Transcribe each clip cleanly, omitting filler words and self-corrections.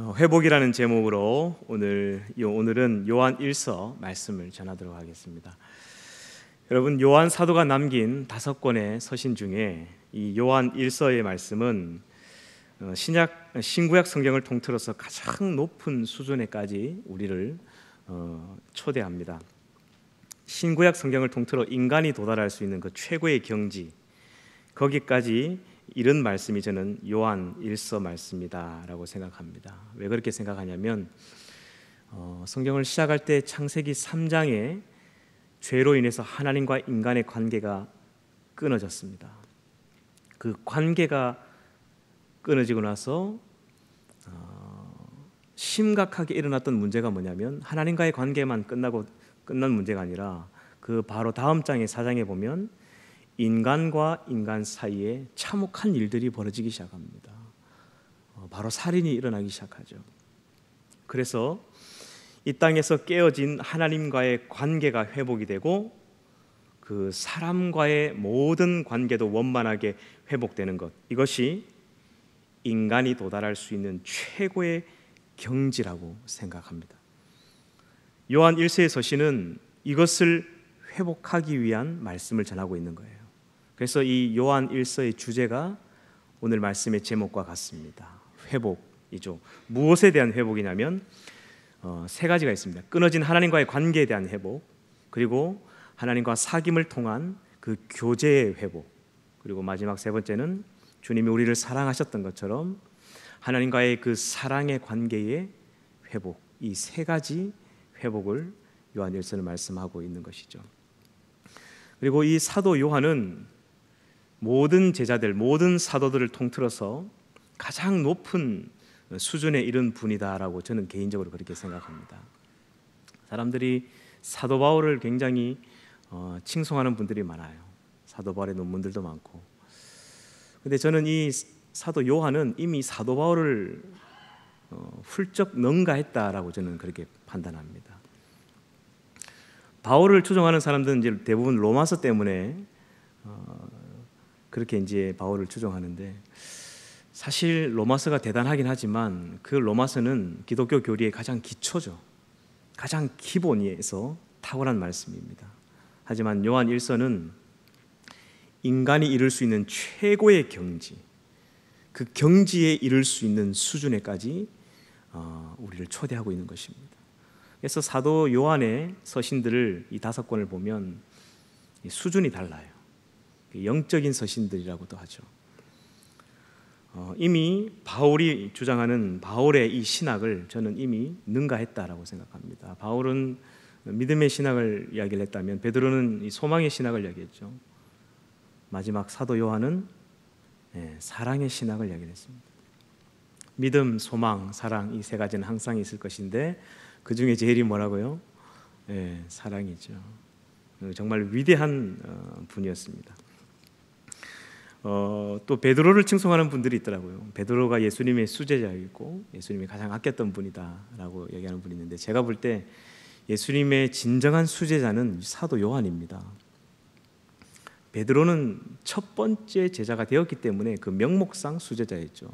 회복이라는 제목으로 오늘은 요한 1서 말씀을 전하도록 하겠습니다. 여러분, 요한 사도가 남긴 5권의 서신 중에 이 요한 1서의 말씀은 신구약 성경을 통틀어서 가장 높은 수준에까지 우리를 초대합니다. 신구약 성경을 통틀어 인간이 도달할 수 있는 그 최고의 경지, 거기까지 이런 말씀이 저는 요한 1서 말씀이다라고 생각합니다. 왜 그렇게 생각하냐면 성경을 시작할 때 창세기 3장에 죄로 인해서 하나님과 인간의 관계가 끊어졌습니다. 그 관계가 끊어지고 나서 심각하게 일어났던 문제가 뭐냐면 하나님과의 관계만 끝난 문제가 아니라 그 바로 다음 장의 4장에 보면 인간과 인간 사이에 참혹한 일들이 벌어지기 시작합니다. 바로 살인이 일어나기 시작하죠. 그래서 이 땅에서 깨어진 하나님과의 관계가 회복이 되고 그 사람과의 모든 관계도 원만하게 회복되는 것, 이것이 인간이 도달할 수 있는 최고의 경지라고 생각합니다. 요한 1서의 서신은 이것을 회복하기 위한 말씀을 전하고 있는 거예요. 그래서 이 요한 1서의 주제가 오늘 말씀의 제목과 같습니다. 회복이죠. 무엇에 대한 회복이냐면 3가지가 있습니다. 끊어진 하나님과의 관계에 대한 회복, 그리고 하나님과 사귐을 통한 그 교제의 회복, 그리고 마지막 3번째는 주님이 우리를 사랑하셨던 것처럼 하나님과의 그 사랑의 관계의 회복, 이 3가지 회복을 요한 1서는 말씀하고 있는 것이죠. 그리고 이 사도 요한은 모든 제자들, 모든 사도들을 통틀어서 가장 높은 수준에 이른 분이다라고 저는 개인적으로 그렇게 생각합니다. 사람들이 사도 바울을 굉장히 칭송하는 분들이 많아요. 사도 바울의 논문들도 많고. 근데 저는 이 사도 요한은 이미 사도 바울을 훌쩍 능가했다라고 저는 그렇게 판단합니다. 바울을 추종하는 사람들은 이제 대부분 로마서 때문에 그렇게 이제 바울을 추종하는데, 사실 로마서가 대단하긴 하지만 그 로마서는 기독교 교리의 가장 기초죠. 가장 기본에서 탁월한 말씀입니다. 하지만 요한 1서는 인간이 이룰 수 있는 최고의 경지, 그 경지에 이룰 수 있는 수준에까지 우리를 초대하고 있는 것입니다. 그래서 사도 요한의 서신들을 이 5권을 보면 수준이 달라요. 영적인 서신들이라고도 하죠. 이미 바울이 주장하는 바울의 이 신학을 저는 이미 능가했다라고 생각합니다. 바울은 믿음의 신학을 이야기를 했다면 베드로는 이 소망의 신학을 이야기했죠. 마지막 사도 요한은 사랑의 신학을 이야기를 했습니다. 믿음, 소망, 사랑, 이 3가지는 항상 있을 것인데 그 중에 제일이 뭐라고요? 사랑이죠. 정말 위대한 분이었습니다. 또 베드로를 칭송하는 분들이 있더라고요. 베드로가 예수님의 수제자이고 예수님이 가장 아꼈던 분이다라고 얘기하는 분이 있는데, 제가 볼 때 예수님의 진정한 수제자는 사도 요한입니다. 베드로는 첫 번째 제자가 되었기 때문에 그 명목상 수제자였죠.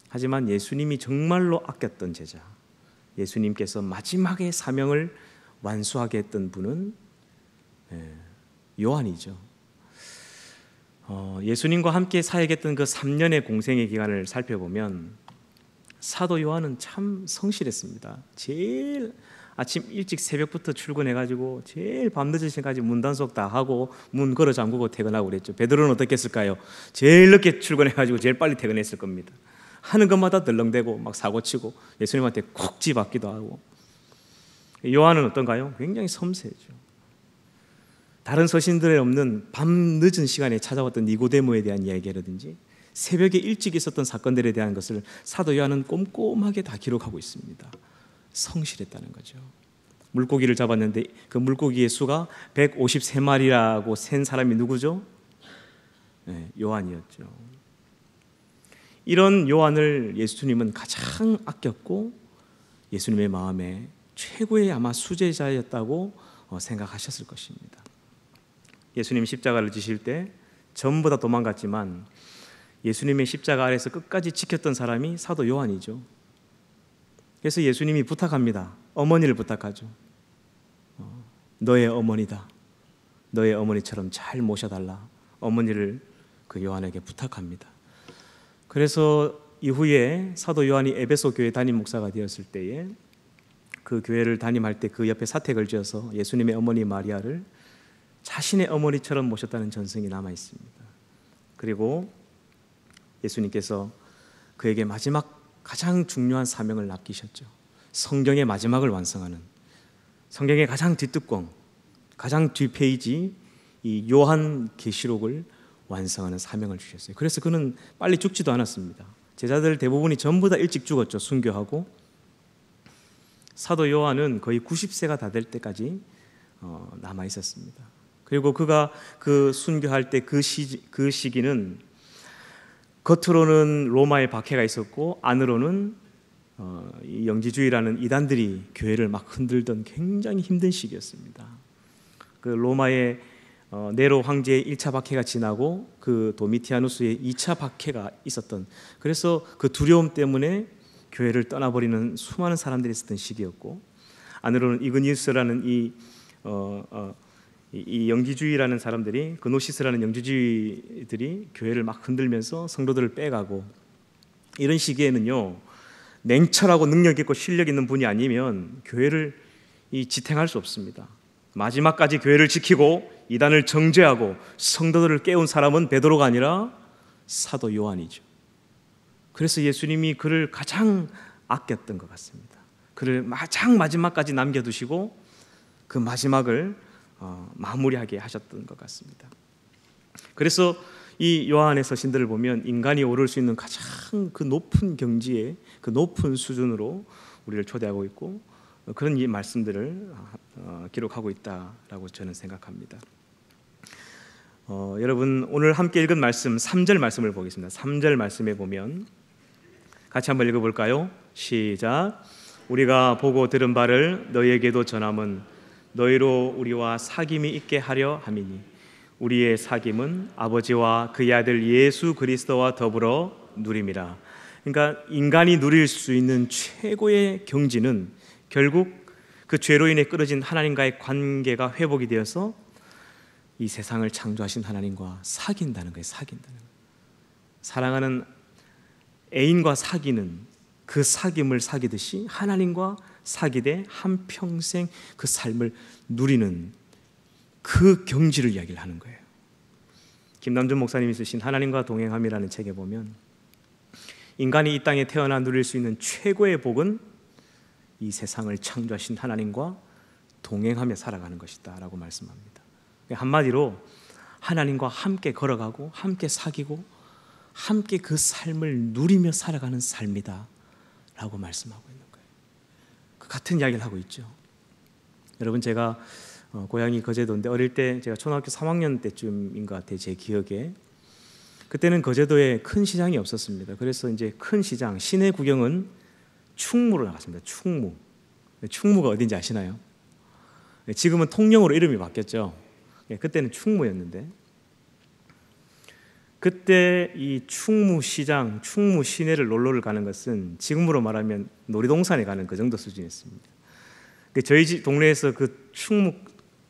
하지만 예수님이 정말로 아꼈던 제자, 예수님께서 마지막에 사명을 완수하게 했던 분은 요한이죠. 예수님과 함께 사역했던 그 3년의 공생의 기간을 살펴보면 사도 요한은 참 성실했습니다. 제일 아침 일찍 새벽부터 출근해가지고 제일 밤늦은 시간까지 문단속 다 하고 문 걸어 잠그고 퇴근하고 그랬죠. 베드로는 어떻게 했을까요? 제일 늦게 출근해가지고 제일 빨리 퇴근했을 겁니다. 하는 것마다 덜렁대고 막 사고치고 예수님한테 콕 집받기도 하고. 요한은 어떤가요? 굉장히 섬세해죠. 다른 서신들에 없는 밤늦은 시간에 찾아왔던 니고데모에 대한 이야기라든지 새벽에 일찍 있었던 사건들에 대한 것을 사도 요한은 꼼꼼하게 다 기록하고 있습니다. 성실했다는 거죠. 물고기를 잡았는데 그 물고기의 수가 153마리라고 센 사람이 누구죠? 요한이었죠. 이런 요한을 예수님은 가장 아꼈고 예수님의 마음에 최고의 아마 수제자였다고 생각하셨을 것입니다. 예수님 십자가를 지실 때 전부 다 도망갔지만 예수님의 십자가 아래서 끝까지 지켰던 사람이 사도 요한이죠. 그래서 예수님이 부탁합니다. 어머니를 부탁하죠. 너의 어머니다. 너의 어머니처럼 잘 모셔달라. 어머니를 그 요한에게 부탁합니다. 그래서 이후에 사도 요한이 에베소 교회 담임 목사가 되었을 때에 그 교회를 담임할 때 그 옆에 사택을 지어서 예수님의 어머니 마리아를 자신의 어머니처럼 모셨다는 전승이 남아 있습니다. 그리고 예수님께서 그에게 마지막 가장 중요한 사명을 맡기셨죠. 성경의 마지막을 완성하는, 성경의 가장 뒷뚜껑, 가장 뒷페이지 이 요한계시록을 완성하는 사명을 주셨어요. 그래서 그는 빨리 죽지도 않았습니다. 제자들 대부분이 전부 다 일찍 죽었죠. 순교하고. 사도 요한은 거의 90세가 다 될 때까지 남아 있었습니다. 그리고 그가 그 순교할 때 그 시기는 겉으로는 로마의 박해가 있었고 안으로는 이 영지주의라는 이단들이 교회를 막 흔들던 굉장히 힘든 시기였습니다. 그 로마의 네로 황제의 1차 박해가 지나고 그 도미티아누스의 2차 박해가 있었던, 그래서 그 두려움 때문에 교회를 떠나버리는 수많은 사람들이 있었던 시기였고, 안으로는 이그니우스라는 이 영지주의라는 사람들이, 그노시스라는 영지주의들이 교회를 막 흔들면서 성도들을 빼가고, 이런 시기에는요 냉철하고 능력 있고 실력 있는 분이 아니면 교회를 지탱할 수 없습니다. 마지막까지 교회를 지키고 이단을 정죄하고 성도들을 깨운 사람은 베드로가 아니라 사도 요한이죠. 그래서 예수님이 그를 가장 아꼈던 것 같습니다. 그를 가장 마지막까지 남겨두시고 그 마지막을 마무리하게 하셨던 것 같습니다. 그래서 이 요한의 서신들을 보면 인간이 오를 수 있는 가장 그 높은 경지에, 그 높은 수준으로 우리를 초대하고 있고, 그런 이 말씀들을 기록하고 있다라고 저는 생각합니다. 여러분 오늘 함께 읽은 말씀 3절 말씀을 보겠습니다. 3절 말씀에 보면 같이 한번 읽어볼까요? 시작. 우리가 보고 들은 바를 너희에게도 전함은 너희로 우리와 사귐이 있게 하려 함이니 우리의 사귐은 아버지와 그의 아들 예수 그리스도와 더불어 누림이라. 그러니까 인간이 누릴 수 있는 최고의 경지는 결국 그 죄로 인해 끊어진 하나님과의 관계가 회복이 되어서 이 세상을 창조하신 하나님과 사귄다는 거예요. 사귄다는 거예요. 사랑하는 애인과 사귀는 그 사귐을 사귀듯이 하나님과 사귀되 한평생 그 삶을 누리는 그 경지를 이야기를 하는 거예요. 김남준 목사님이 쓰신 하나님과 동행함이라는 책에 보면 인간이 이 땅에 태어나 누릴 수 있는 최고의 복은 이 세상을 창조하신 하나님과 동행하며 살아가는 것이다 라고 말씀합니다. 한마디로 하나님과 함께 걸어가고 함께 사귀고 함께 그 삶을 누리며 살아가는 삶이다 라고 말씀하고 있는 거예요. 그 같은 이야기를 하고 있죠. 여러분 제가 고향이 거제도인데 어릴 때 제가 초등학교 3학년 때쯤인 것 같아요. 제 기억에. 그때는 거제도에 큰 시장이 없었습니다. 그래서 이제 큰 시장, 시내 구경은 충무로 나갔습니다. 충무. 충무가 어딘지 아시나요? 지금은 통영으로 이름이 바뀌었죠. 그때는 충무였는데, 그때 이 충무 시장, 충무 시내를 놀러를 가는 것은 지금으로 말하면 놀이동산에 가는 그 정도 수준이었습니다. 저희 동네에서 그 충무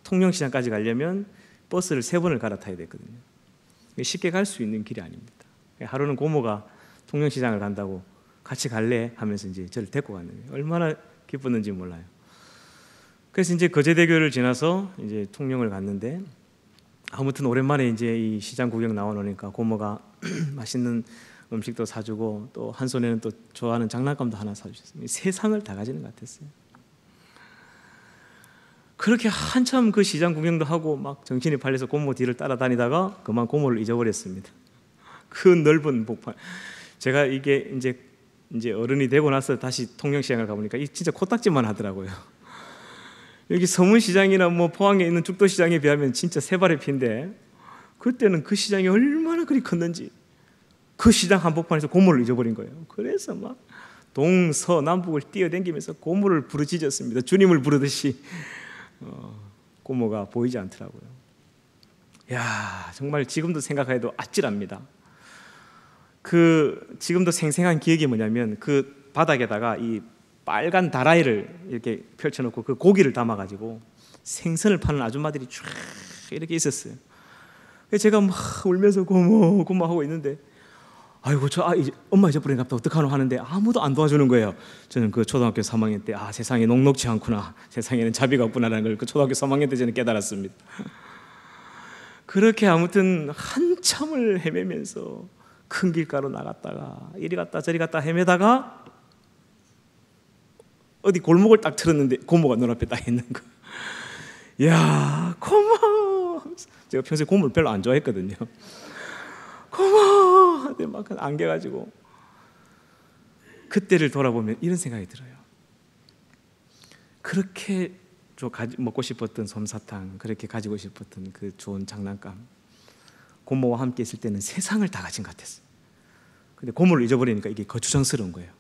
통영시장까지 가려면 버스를 3번을 갈아타야 됐거든요. 쉽게 갈 수 있는 길이 아닙니다. 하루는 고모가 통영시장을 간다고 같이 갈래 하면서 이제 저를 데리고 갔는데 얼마나 기뻤는지 몰라요. 그래서 이제 거제대교를 지나서 이제 통영을 갔는데, 아무튼 오랜만에 이제 이 시장 구경 나와 놓으니까 고모가 맛있는 음식도 사주고 또 한 손에는 또 좋아하는 장난감도 하나 사주셨어요. 세상을 다 가지는 것 같았어요. 그렇게 한참 그 시장 구경도 하고 막 정신이 팔려서 고모 뒤를 따라다니다가 그만 고모를 잊어버렸습니다. 그 넓은 복판. 제가 이게 이제 어른이 되고 나서 다시 통영시장을 가보니까 진짜 코딱지만 하더라고요. 여기 서문시장이나 뭐 포항에 있는 죽도시장에 비하면 진짜 세 발의 피인데, 그때는 그 시장이 얼마나 그리 컸는지 그 시장 한복판에서 고모를 잊어버린 거예요. 그래서 막 동서남북을 뛰어다니면서 고모를 부르짖었습니다. 주님을 부르듯이. 고모가 보이지 않더라고요. 야, 정말 지금도 생각해도 아찔합니다. 지금도 생생한 기억이 뭐냐면 그 바닥에다가 이 빨간 다라이를 이렇게 펼쳐놓고 그 고기를 담아가지고 생선을 파는 아줌마들이 쫙 이렇게 있었어요. 그래서 제가 막 울면서 고모 고모 하고 있는데, 아이고 이제 엄마 잊어버린 갑다 어떡하노 하는데 아무도 안 도와주는 거예요. 저는 그 초등학교 3학년 때 세상에 녹록지 않구나, 세상에는 자비가 없구나라는 걸 그 초등학교 3학년 때 저는 깨달았습니다. 그렇게 아무튼 한참을 헤매면서 큰 길가로 나갔다가 이리 갔다 저리 갔다 헤매다가 어디 골목을 딱 틀었는데 고모가 눈앞에 딱 있는 거예요. 야, 고모. 제가 평소에 고모를 별로 안 좋아했거든요. 고모. 근데 막 안겨가지고 그때를 돌아보면 이런 생각이 들어요. 그렇게 먹고 싶었던 솜사탕, 그렇게 가지고 싶었던 그 좋은 장난감, 고모와 함께 있을 때는 세상을 다 가진 것 같았어요. 근데 고모를 잊어버리니까 이게 거추장스러운 거예요.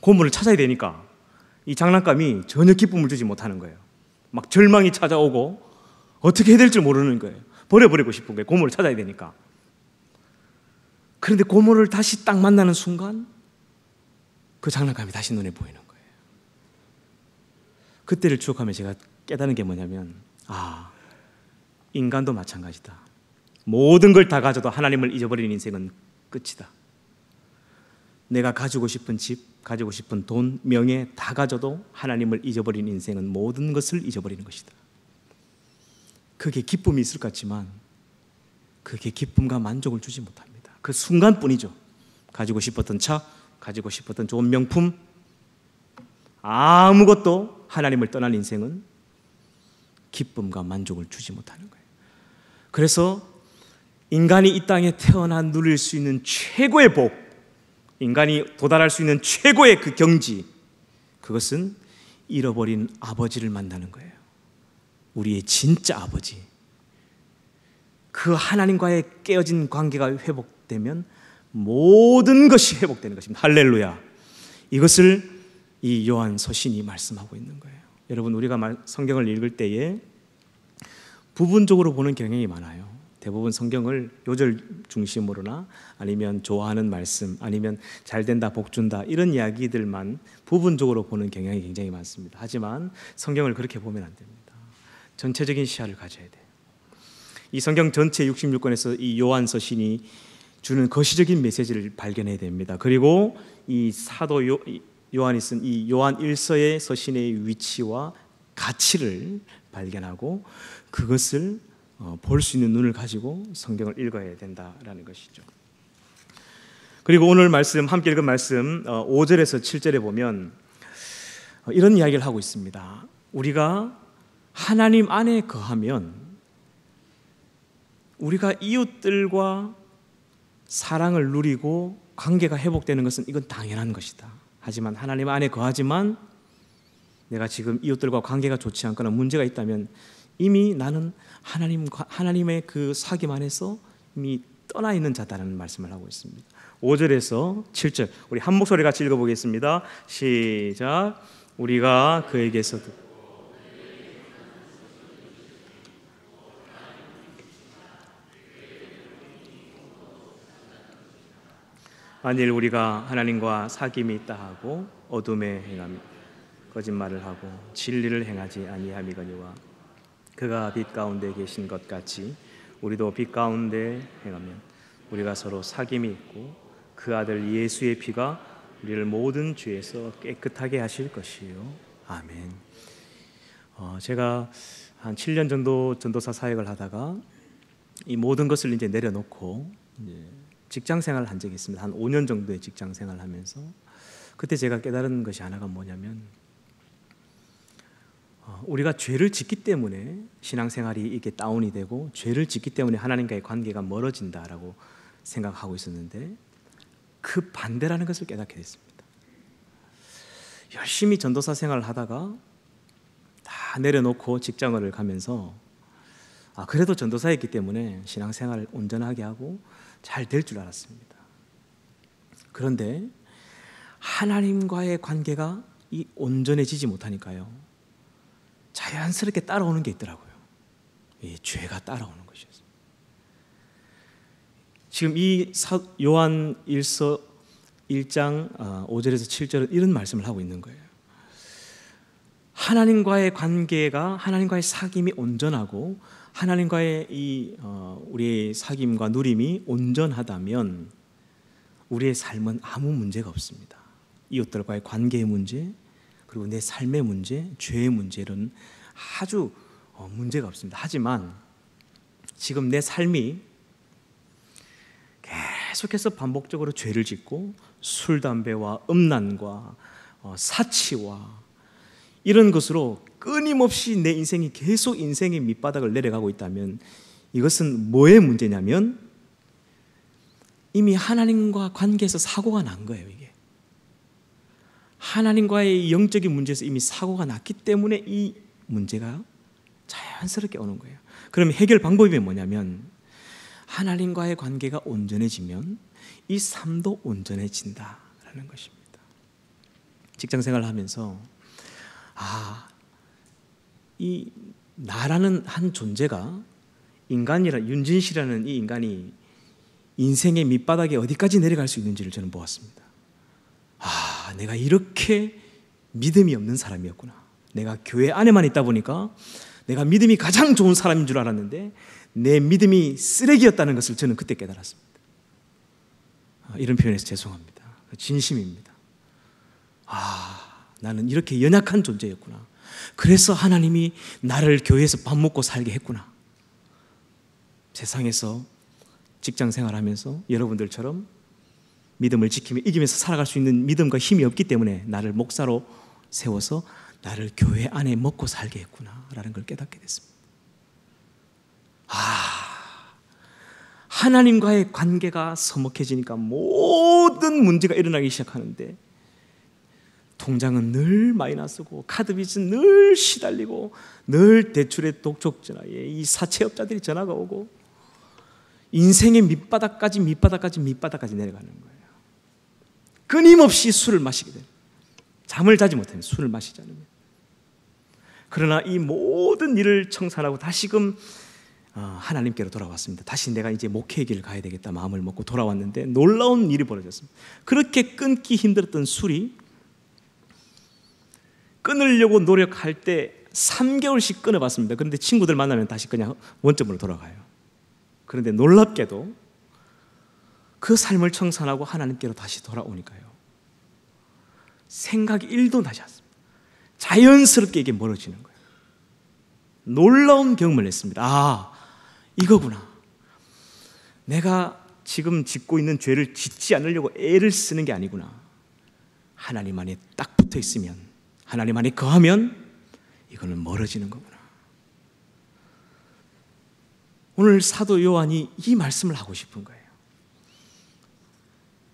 고모를 찾아야 되니까 이 장난감이 전혀 기쁨을 주지 못하는 거예요. 막 절망이 찾아오고 어떻게 해야 될지 모르는 거예요. 버려버리고 싶은 거예요. 고모를 찾아야 되니까. 그런데 고모를 다시 딱 만나는 순간 그 장난감이 다시 눈에 보이는 거예요. 그때를 추억하면 제가 깨달은 게 뭐냐면, 인간도 마찬가지다. 모든 걸 다 가져도 하나님을 잊어버리는 인생은 끝이다. 내가 가지고 싶은 집, 가지고 싶은 돈, 명예 다 가져도 하나님을 잊어버리는 인생은 모든 것을 잊어버리는 것이다. 그게 기쁨이 있을 것 같지만 그게 기쁨과 만족을 주지 못합니다. 그 순간뿐이죠. 가지고 싶었던 차, 가지고 싶었던 좋은 명품, 아무것도 하나님을 떠난 인생은 기쁨과 만족을 주지 못하는 거예요. 그래서 인간이 이 땅에 태어나 누릴 수 있는 최고의 복, 인간이 도달할 수 있는 최고의 그 경지, 그것은 잃어버린 아버지를 만나는 거예요. 우리의 진짜 아버지. 그 하나님과의 깨어진 관계가 회복되면 모든 것이 회복되는 것입니다. 할렐루야. 이것을 이 요한 서신이 말씀하고 있는 거예요. 여러분, 우리가 성경을 읽을 때에 부분적으로 보는 경향이 많아요. 대부분 성경을 요절 중심으로나 아니면 좋아하는 말씀, 아니면 잘 된다, 복 준다, 이런 이야기들만 부분적으로 보는 경향이 굉장히 많습니다. 하지만 성경을 그렇게 보면 안 됩니다. 전체적인 시야를 가져야 돼요. 이 성경 전체 66권에서 이 요한 서신이 주는 거시적인 메시지를 발견해야 됩니다. 그리고 이 사도 요한이 쓴 이 요한 1서의 서신의 위치와 가치를 발견하고 그것을 볼 수 있는 눈을 가지고 성경을 읽어야 된다라는 것이죠. 그리고 오늘 말씀, 함께 읽은 말씀 5절에서 7절에 보면 이런 이야기를 하고 있습니다. 우리가 하나님 안에 거하면 우리가 이웃들과 사랑을 누리고 관계가 회복되는 것은 이건 당연한 것이다. 하지만 하나님 안에 거하지만 내가 지금 이웃들과 관계가 좋지 않거나 문제가 있다면 이미 나는 하나님의 그 사귐 안에서 이미 떠나 있는 자다라는 말씀을 하고 있습니다. 5절에서 7절 우리 한 목소리 같이 읽어보겠습니다. 시작. 우리가 그에게서 만일 우리가 하나님과 사귐이 있다 하고 어둠에 행하며 거짓말을 하고 진리를 행하지 아니함이거니와 그가 빛 가운데 계신 것 같이 우리도 빛 가운데 행하면 우리가 서로 사귐이 있고 그 아들 예수의 피가 우리를 모든 죄에서 깨끗하게 하실 것이요. 아멘. 제가 한 7년 정도 전도사 사역을 하다가 이 모든 것을 이제 내려놓고 직장 생활을 한 적이 있습니다. 한 5년 정도의 직장 생활을 하면서 그때 제가 깨달은 것이 하나가 뭐냐면 우리가 죄를 짓기 때문에 신앙생활이 이렇게 다운이 되고 죄를 짓기 때문에 하나님과의 관계가 멀어진다라고 생각하고 있었는데 그 반대라는 것을 깨닫게 됐습니다. 열심히 전도사 생활을 하다가 다 내려놓고 직장을 가면서 그래도 전도사였기 때문에 신앙생활을 온전하게 하고 잘 될 줄 알았습니다. 그런데 하나님과의 관계가 이 온전해지지 못하니까요 자연스럽게 따라오는 게 있더라고요. 이 죄가 따라오는 것이었어요. 지금 이 요한 1서 1장 5절에서 7절은 이런 말씀을 하고 있는 거예요. 하나님과의 관계가, 하나님과의 사귐이 온전하고 하나님과의 우리의 사귐과 누림이 온전하다면 우리의 삶은 아무 문제가 없습니다. 이웃들과의 관계의 문제, 그리고 내 삶의 문제, 죄의 문제는 아주 문제가 없습니다. 하지만 지금 내 삶이 계속해서 반복적으로 죄를 짓고 술, 담배와 음란과 사치와 이런 것으로 끊임없이 내 인생이 계속 인생의 밑바닥을 내려가고 있다면 이것은 뭐의 문제냐면 이미 하나님과 관계에서 사고가 난 거예요. 이게 하나님과의 영적인 문제에서 이미 사고가 났기 때문에 이 문제가 자연스럽게 오는 거예요. 그럼 해결 방법이 뭐냐면 하나님과의 관계가 온전해지면 이 삶도 온전해진다라는 것입니다. 직장생활을 하면서 이 나라는 한 존재가 윤진 씨라는 이 인간이 인생의 밑바닥에 어디까지 내려갈 수 있는지를 저는 보았습니다. 내가 이렇게 믿음이 없는 사람이었구나. 내가 교회 안에만 있다 보니까 내가 믿음이 가장 좋은 사람인 줄 알았는데 내 믿음이 쓰레기였다는 것을 저는 그때 깨달았습니다. 이런 표현에서 죄송합니다. 진심입니다. 나는 이렇게 연약한 존재였구나. 그래서 하나님이 나를 교회에서 밥 먹고 살게 했구나. 세상에서 직장 생활하면서 여러분들처럼 믿음을 지키며 이기면서 살아갈 수 있는 믿음과 힘이 없기 때문에 나를 목사로 세워서 나를 교회 안에 먹고 살게 했구나 라는 걸 깨닫게 됐습니다. 하나님과의 관계가 서먹해지니까 모든 문제가 일어나기 시작하는데 통장은 늘 마이너스고 카드빚은 늘 시달리고 늘 대출의 독촉 전화에 이 사채업자들이 전화가 오고 인생의 밑바닥까지 내려가는 거예요. 끊임없이 술을 마시게 돼요. 잠을 자지 못하면 술을 마시지 않으면. 그러나 이 모든 일을 청산하고 다시금 하나님께로 돌아왔습니다. 다시 내가 이제 목회의 길을 가야 되겠다 마음을 먹고 돌아왔는데 놀라운 일이 벌어졌습니다. 그렇게 끊기 힘들었던 술이 끊으려고 노력할 때 3개월씩 끊어봤습니다. 그런데 친구들 만나면 다시 그냥 원점으로 돌아가요. 그런데 놀랍게도 그 삶을 청산하고 하나님께로 다시 돌아오니까요, 생각이 1도 나지 않습니다. 자연스럽게 이게 멀어지는 거예요. 놀라운 경험을 했습니다. 이거구나. 내가 지금 짓고 있는 죄를 짓지 않으려고 애를 쓰는 게 아니구나. 하나님 안에 딱 붙어 있으면, 하나님 안에 거하면 이거는 멀어지는 거구나. 오늘 사도 요한이 이 말씀을 하고 싶은 거예요.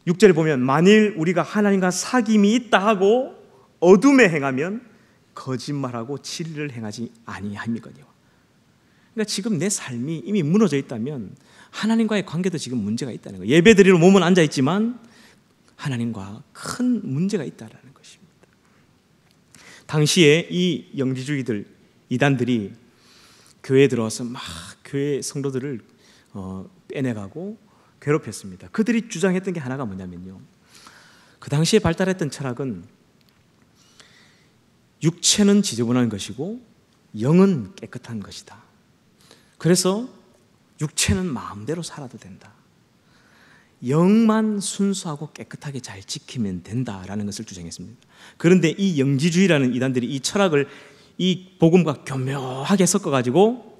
6절에 보면 만일 우리가 하나님과 사귐이 있다 하고 어둠에 행하면 거짓말하고 진리를 행하지 아니함이거든요. 그러니까 지금 내 삶이 이미 무너져 있다면 하나님과의 관계도 지금 문제가 있다는 거예요. 예배드리러 몸은 앉아 있지만 하나님과 큰 문제가 있다는 것입니다. 당시에 이 영지주의들, 이단들이 교회에 들어와서 막 교회 성도들을 빼내가고 괴롭혔습니다. 그들이 주장했던 게 하나가 뭐냐면요, 그 당시에 발달했던 철학은 육체는 지저분한 것이고 영은 깨끗한 것이다. 그래서 육체는 마음대로 살아도 된다. 영만 순수하고 깨끗하게 잘 지키면 된다라는 것을 주장했습니다. 그런데 이 영지주의라는 이단들이 이 철학을 이 복음과 교묘하게 섞어가지고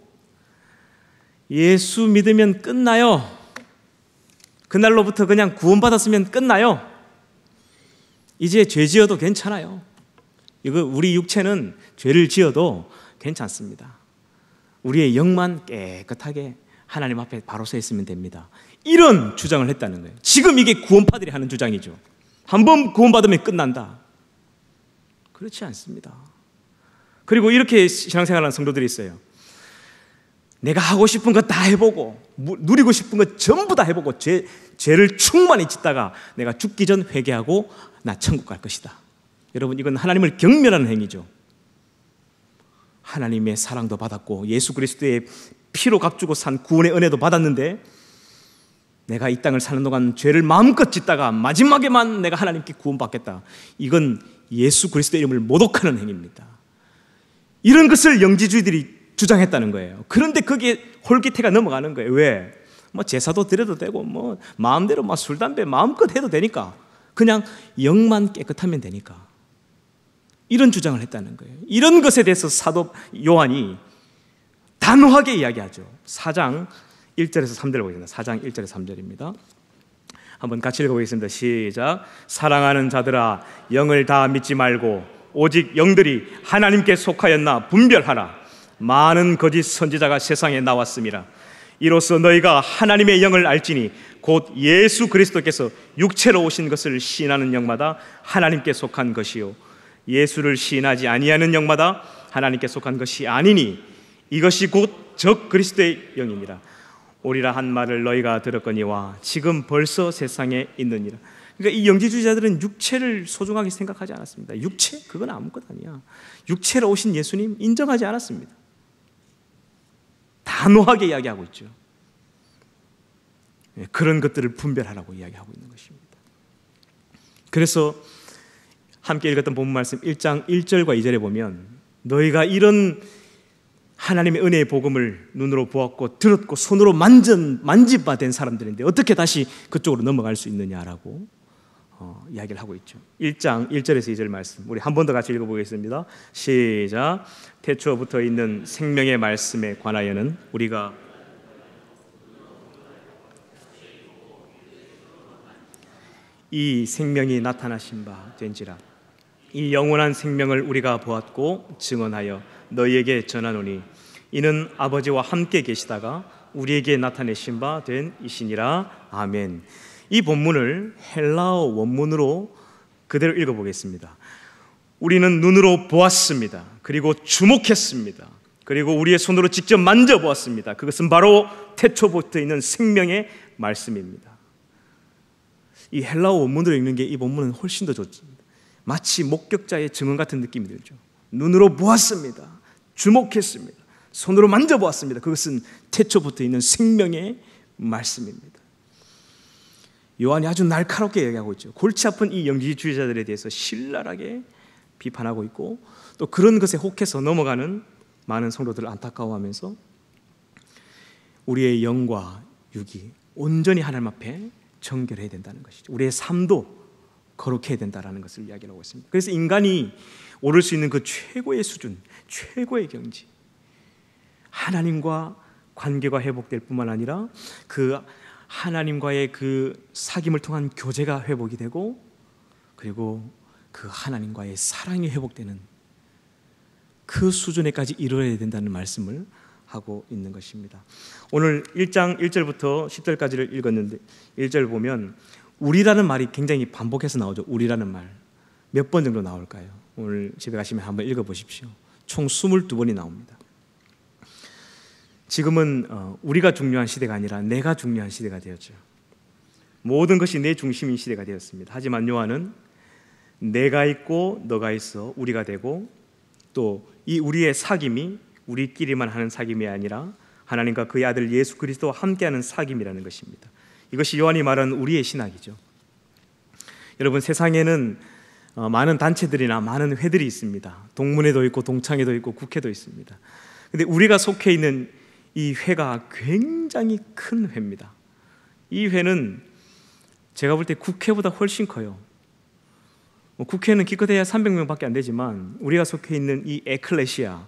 예수 믿으면 끝나요. 그날로부터 그냥 구원받았으면 끝나요. 이제 죄 지어도 괜찮아요. 이거 우리 육체는 죄를 지어도 괜찮습니다. 우리의 영만 깨끗하게 하나님 앞에 바로 서 있으면 됩니다. 이런 주장을 했다는 거예요. 지금 이게 구원파들이 하는 주장이죠. 한번 구원받으면 끝난다. 그렇지 않습니다. 그리고 이렇게 신앙생활하는 성도들이 있어요. 내가 하고 싶은 거 다 해보고 누리고 싶은 거 전부 다 해보고 죄를 충만히 짓다가 내가 죽기 전 회개하고 나 천국 갈 것이다. 여러분, 이건 하나님을 경멸하는 행위죠. 하나님의 사랑도 받았고 예수 그리스도의 피로 값주고 산 구원의 은혜도 받았는데 내가 이 땅을 사는 동안 죄를 마음껏 짓다가 마지막에만 내가 하나님께 구원받겠다. 이건 예수 그리스도의 이름을 모독하는 행위입니다. 이런 것을 영지주의들이 주장했다는 거예요. 그런데 거기에 홀깃해가 넘어가는 거예요. 왜? 뭐 제사도 드려도 되고 뭐 마음대로 막 술, 담배 마음껏 해도 되니까, 그냥 영만 깨끗하면 되니까, 이런 주장을 했다는 거예요. 이런 것에 대해서 사도 요한이 단호하게 이야기하죠. 4장 1절에서 3절을 보겠습니다. 4장 1절에서 3절입니다. 한번 같이 읽어보겠습니다. 시작. 사랑하는 자들아, 영을 다 믿지 말고 오직 영들이 하나님께 속하였나 분별하라. 많은 거짓 선지자가 세상에 나왔습니다. 이로써 너희가 하나님의 영을 알지니 곧 예수 그리스도께서 육체로 오신 것을 시인하는 영마다 하나님께 속한 것이요 예수를 시인하지 아니하는 영마다 하나님께 속한 것이 아니니 이것이 곧 적 그리스도의 영이니라. 오리라 한 말을 너희가 들었거니와 지금 벌써 세상에 있느니라. 그러니까 이 영지주의자들은 육체를 소중하게 생각하지 않았습니다. 육체? 그건 아무것도 아니야. 육체로 오신 예수님 인정하지 않았습니다. 단호하게 이야기하고 있죠. 그런 것들을 분별하라고 이야기하고 있는 것입니다. 그래서 함께 읽었던 본문 말씀 1장 1절과 2절에 보면 너희가 이런 하나님의 은혜의 복음을 눈으로 보았고 들었고 손으로 만지바 된 사람들인데 어떻게 다시 그쪽으로 넘어갈 수 있느냐라고 이야기를 하고 있죠. 1장 1절에서 2절 말씀 우리 한 번 더 같이 읽어보겠습니다. 시작. 태초부터 있는 생명의 말씀에 관하여는 우리가 이 생명이 나타나신 바 된지라. 이 영원한 생명을 우리가 보았고 증언하여 너희에게 전하노니 이는 아버지와 함께 계시다가 우리에게 나타내신 바 된 이시니라. 아멘. 이 본문을 헬라어 원문으로 그대로 읽어보겠습니다. 우리는 눈으로 보았습니다. 그리고 주목했습니다. 그리고 우리의 손으로 직접 만져보았습니다. 그것은 바로 태초부터 있는 생명의 말씀입니다. 이 헬라어 원문으로 읽는 게 이 본문은 훨씬 더 좋습니다. 마치 목격자의 증언 같은 느낌이 들죠. 눈으로 보았습니다. 주목했습니다. 손으로 만져보았습니다. 그것은 태초부터 있는 생명의 말씀입니다. 요한이 아주 날카롭게 얘기하고 있죠. 골치 아픈 이 영지주의자들에 대해서 신랄하게 비판하고 있고 또 그런 것에 혹해서 넘어가는 많은 성도들을 안타까워하면서 우리의 영과 육이 온전히 하나님 앞에 정결해야 된다는 것이죠. 우리의 삶도 거룩해야 된다는 것을 이야기하고 있습니다. 그래서 인간이 오를 수 있는 그 최고의 수준, 최고의 경지, 하나님과 관계가 회복될 뿐만 아니라 그 하나님과의 그 사귐을 통한 교제가 회복이 되고 그리고 그 하나님과의 사랑이 회복되는 그 수준에까지 이르러야 된다는 말씀을 하고 있는 것입니다. 오늘 1장 1절부터 10절까지를 읽었는데 1절 보면 우리라는 말이 굉장히 반복해서 나오죠. 우리라는 말 몇 번 정도 나올까요? 오늘 집에 가시면 한번 읽어보십시오. 총 22번이 나옵니다. 지금은 우리가 중요한 시대가 아니라 내가 중요한 시대가 되었죠. 모든 것이 내 중심인 시대가 되었습니다. 하지만 요한은 내가 있고 너가 있어 우리가 되고 또 이 우리의 사귐이 우리끼리만 하는 사귐이 아니라 하나님과 그의 아들 예수 그리스도와 함께하는 사귐이라는 것입니다. 이것이 요한이 말하는 우리의 신학이죠. 여러분 세상에는 많은 단체들이나 많은 회들이 있습니다. 동문회도 있고 동창회도 있고 국회도 있습니다. 그런데 우리가 속해 있는 이 회가 굉장히 큰 회입니다. 이 회는 제가 볼 때 국회보다 훨씬 커요. 국회는 기껏해야 300명밖에 안 되지만 우리가 속해 있는 이 에클레시아,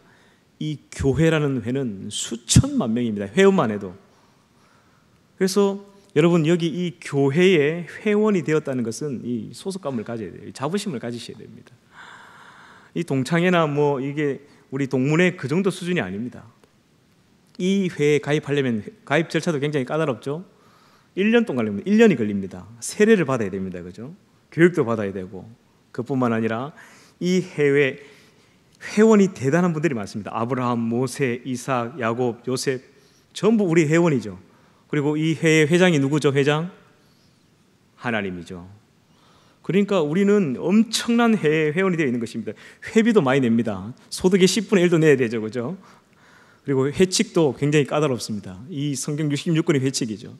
이 교회라는 회는 수천만 명입니다. 회원만 해도. 그래서 여러분 여기 이 교회의 회원이 되었다는 것은 이 소속감을 가져야 돼요. 자부심을 가지셔야 됩니다. 이 동창회나 뭐 이게 우리 동문회 그 정도 수준이 아닙니다. 이 회에 가입하려면 가입 절차도 굉장히 까다롭죠. 1년 동안 걸립니다. 1년이 걸립니다. 세례를 받아야 됩니다. 그죠? 교육도 받아야 되고 그뿐만 아니라 이 해외 회원이 대단한 분들이 많습니다. 아브라함, 모세, 이삭, 야곱, 요셉 전부 우리 회원이죠. 그리고 이 회의 회장이 누구죠? 회장? 하나님이죠. 그러니까 우리는 엄청난 회원이 되어 있는 것입니다. 회비도 많이 냅니다. 소득의 10분의 1도 내야 되죠. 그죠? 그리고 회칙도 굉장히 까다롭습니다. 이 성경 66권이 회칙이죠.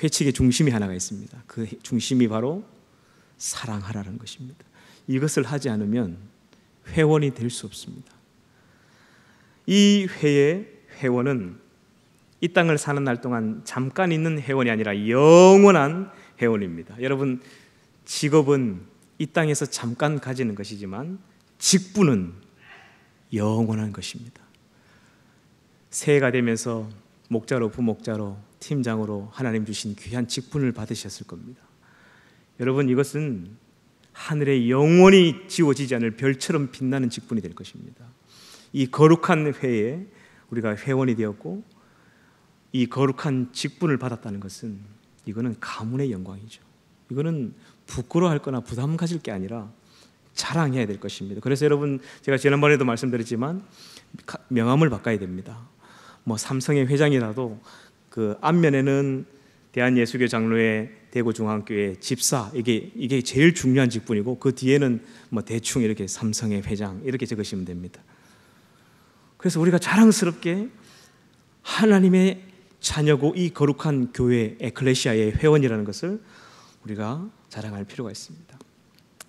회칙의 중심이 하나가 있습니다. 그 중심이 바로 사랑하라는 것입니다. 이것을 하지 않으면 회원이 될 수 없습니다. 이 회의 회원은 이 땅을 사는 날 동안 잠깐 있는 회원이 아니라 영원한 회원입니다. 여러분, 직업은 이 땅에서 잠깐 가지는 것이지만 직분은 영원한 것입니다. 새해가 되면서 목자로, 부목자로, 팀장으로 하나님 주신 귀한 직분을 받으셨을 겁니다. 여러분, 이것은 하늘에 영원히 지워지지 않을 별처럼 빛나는 직분이 될 것입니다. 이 거룩한 회에 우리가 회원이 되었고 이 거룩한 직분을 받았다는 것은 이거는 가문의 영광이죠. 이거는 부끄러워할 거나 부담 가질 게 아니라 자랑해야 될 것입니다. 그래서 여러분, 제가 지난번에도 말씀드렸지만 명함을 바꿔야 됩니다. 삼성의 회장이라도 그 앞면에는 대한예수교 장로회 대구중앙교회 집사, 이게 제일 중요한 직분이고 그 뒤에는 대충 이렇게 삼성의 회장 이렇게 적으시면 됩니다. 그래서 우리가 자랑스럽게 하나님의 자녀고 이 거룩한 교회 에클레시아의 회원이라는 것을 우리가 자랑할 필요가 있습니다.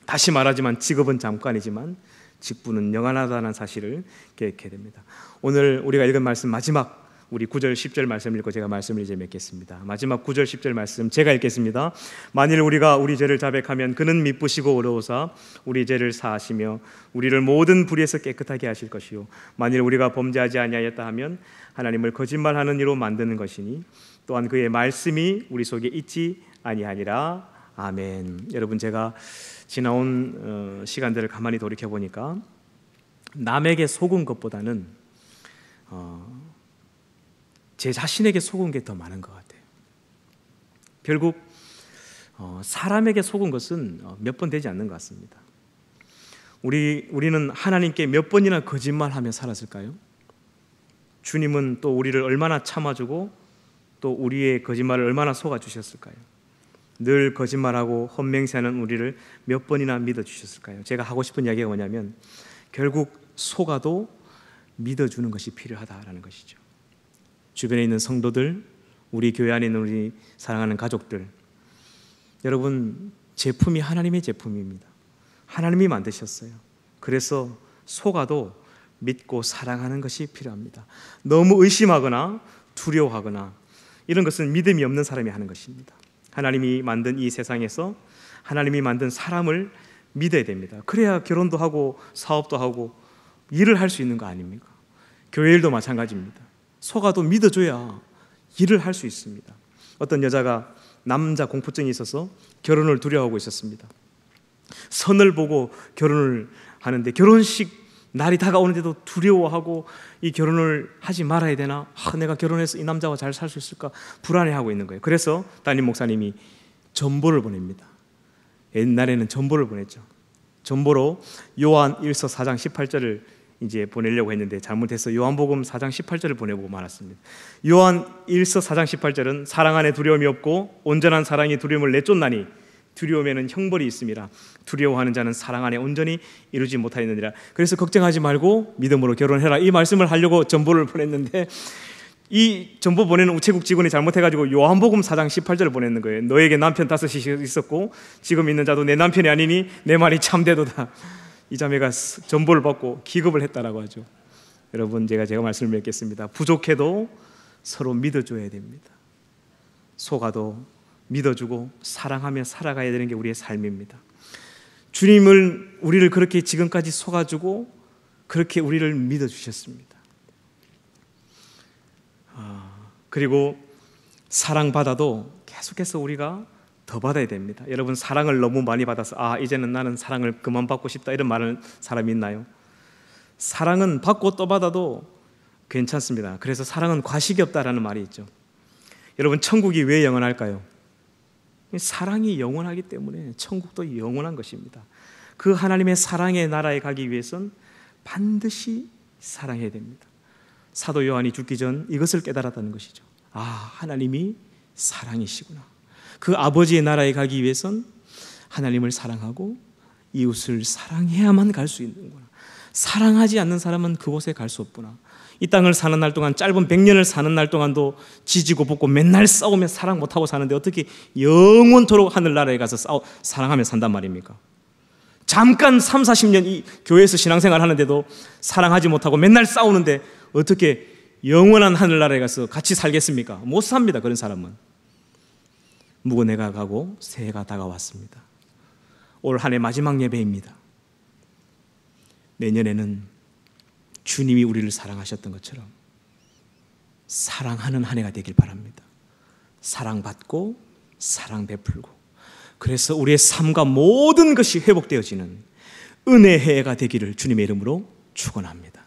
다시 말하지만 직업은 잠깐이지만 직분은 영원하다는 사실을 기억해야 됩니다. 오늘 우리가 읽은 말씀 마지막 우리 9절 10절 말씀 읽고 제가 말씀을 이제 맺겠습니다. 마지막 9절 10절 말씀 제가 읽겠습니다. 만일 우리가 우리 죄를 자백하면 그는 미쁘시고 의로우사 우리 죄를 사하시며 우리를 모든 불의에서 깨끗하게 하실 것이요 만일 우리가 범죄하지 아니하였다 하면 하나님을 거짓말하는 이로 만드는 것이니 또한 그의 말씀이 우리 속에 있지 아니하니라. 아멘. 여러분, 제가 지나온 시간들을 가만히 돌이켜 보니까 남에게 속은 것보다는 제 자신에게 속은 게 더 많은 것 같아요. 결국 사람에게 속은 것은 몇 번 되지 않는 것 같습니다. 우리는 하나님께 몇 번이나 거짓말하며 살았을까요? 주님은 또 우리를 얼마나 참아주고 또 우리의 거짓말을 얼마나 속아주셨을까요? 늘 거짓말하고 헛맹세하는 우리를 몇 번이나 믿어주셨을까요? 제가 하고 싶은 이야기가 뭐냐면 결국 속아도 믿어주는 것이 필요하다라는 것이죠. 주변에 있는 성도들, 우리 교회 안에 있는 우리 사랑하는 가족들, 여러분, 제품이 하나님의 제품입니다. 하나님이 만드셨어요. 그래서 속아도 믿고 사랑하는 것이 필요합니다. 너무 의심하거나 두려워하거나 이런 것은 믿음이 없는 사람이 하는 것입니다. 하나님이 만든 이 세상에서 하나님이 만든 사람을 믿어야 됩니다. 그래야 결혼도 하고 사업도 하고 일을 할 수 있는 거 아닙니까? 교회 일도 마찬가지입니다. 속아도 믿어줘야 일을 할 수 있습니다. 어떤 여자가 남자 공포증이 있어서 결혼을 두려워하고 있었습니다. 선을 보고 결혼을 하는데 결혼식 날이 다가오는데도 두려워하고 이 결혼을 하지 말아야 되나? 내가 결혼해서 이 남자와 잘 살 수 있을까? 불안해하고 있는 거예요. 그래서 담임 목사님이 전보를 보냅니다. 옛날에는 전보를 보냈죠. 전보로 요한 1서 4장 18절을 이제 보내려고 했는데 잘못해서 요한복음 4장 18절을 보내고 말았습니다. 요한 1서 4장 18절은 사랑 안에 두려움이 없고 온전한 사랑이 두려움을 내쫓나니 두려움에는 형벌이 있음이라. 두려워하는 자는 사랑 안에 온전히 이루지 못하였느니라. 그래서 걱정하지 말고 믿음으로 결혼해라. 이 말씀을 하려고 전보를 보냈는데 이 전보 보내는 우체국 직원이 잘못해가지고 요한복음 4장 18절을 보냈는 거예요. 너에게 남편 5이 있었고 지금 있는 자도 내 남편이 아니니 내 말이 참되도다. 이 자매가 전보를 받고 기겁을 했다라고 하죠. 여러분, 제가 말씀을 맺겠습니다. 부족해도 서로 믿어줘야 됩니다. 속아도 믿어주고 사랑하며 살아가야 되는 게 우리의 삶입니다. 주님을 우리를 그렇게 지금까지 속아주고 그렇게 우리를 믿어주셨습니다. 그리고 사랑받아도 계속해서 우리가 더 받아야 됩니다. 여러분, 사랑을 너무 많이 받아서 이제는 나는 사랑을 그만 받고 싶다 이런 말하는 사람이 있나요? 사랑은 받고 또 받아도 괜찮습니다. 그래서 사랑은 과식이 없다라는 말이 있죠. 여러분, 천국이 왜 영원할까요? 사랑이 영원하기 때문에 천국도 영원한 것입니다. 그 하나님의 사랑의 나라에 가기 위해서는 반드시 사랑해야 됩니다. 사도 요한이 죽기 전 이것을 깨달았다는 것이죠. 하나님이 사랑이시구나. 그 아버지의 나라에 가기 위해서는 하나님을 사랑하고 이웃을 사랑해야만 갈 수 있는구나. 사랑하지 않는 사람은 그곳에 갈 수 없구나. 이 땅을 사는 날 동안, 짧은 100년을 사는 날 동안도 지지고 볶고 맨날 싸우며 사랑 못하고 사는데 어떻게 영원토록 하늘나라에 가서 사랑하며 산단 말입니까? 잠깐 3, 40년 이 교회에서 신앙생활 하는데도 사랑하지 못하고 맨날 싸우는데 어떻게 영원한 하늘나라에 가서 같이 살겠습니까? 못 삽니다. 그런 사람은. 묵은 해가 가고 새해가 다가왔습니다. 올 한 해 마지막 예배입니다. 내년에는 주님이 우리를 사랑하셨던 것처럼 사랑하는 한 해가 되길 바랍니다. 사랑받고 사랑 베풀고, 그래서 우리의 삶과 모든 것이 회복되어지는 은혜의 해가 되기를 주님의 이름으로 축원합니다.